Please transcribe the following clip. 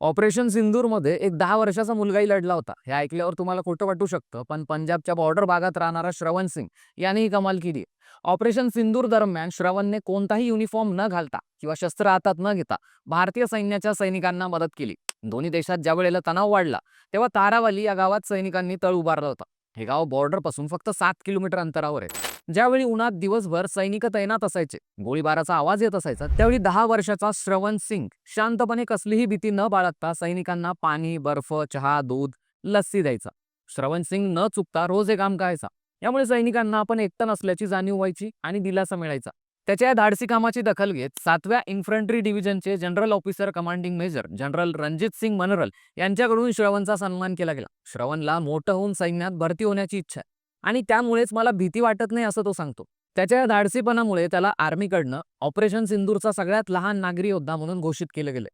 Operation सिंदूरमध्ये एक 10 वर्षाचा मुलगाही लढला होता. हे ऐकल्यावर तुम्हाला खोटं वाटू शकतं, पण पंजाबच्या बॉर्डर भागात राहणारा श्रवण सिंग याने ही कमाल केली. ऑपरेशन सिंदूर दरम्यान श्रवणने कोणताही युनिफॉर्म न घालता किंवा शस्त्र हातात न घेता भारतीय सैन्याच्या सैनिकांना मदत केली. दोन्ही देशात ज्या वेळेला तणाव वाढला, तेव्हा तारावली या गावात सैनिकांनी तळ उभारला होता. हे गाव बॉर्डरपासून फक्त 7 किलोमीटर अंतरावर आहे. ज्यावेळी उन्हात दिवसभर सैनिक तैनात असायचे, गोळीबाराचा आवाज येत असायचा, त्यावेळी 10 वर्षाचा श्रवण सिंग शांतपणे कसलीही भीती न बाळगता सैनिकांना पाणी, बर्फ, चहा, दूध, लस्सी द्यायचा. श्रवण सिंग न चुकता रोज हे काम करायचा. यामुळे सैनिकांना आपण एकटं नसल्याची जाणीव व्हायची आणि दिलासा मिळायचा. त्याच्या या धाडसी कामाची दखल घेत 7व्या इन्फंट्री डिव्हिजनचे general officer commanding major general Ranjit Singh Manral यांच्याकडून श्रवणचा सन्मान केला गेला. श्रवणला मोठं होऊन सैन्यात भरती होण्याची इच्छा आहे आणि त्यामुळेच मला भीती वाटत नाही असं तो सांगतो. त्याच्या या धाडसीपणामुळे त्याला आर्मीकडनं ऑपरेशन सिंदूरचा सगळ्यात लहान नागरी योद्धा म्हणून घोषित केलं गेलं.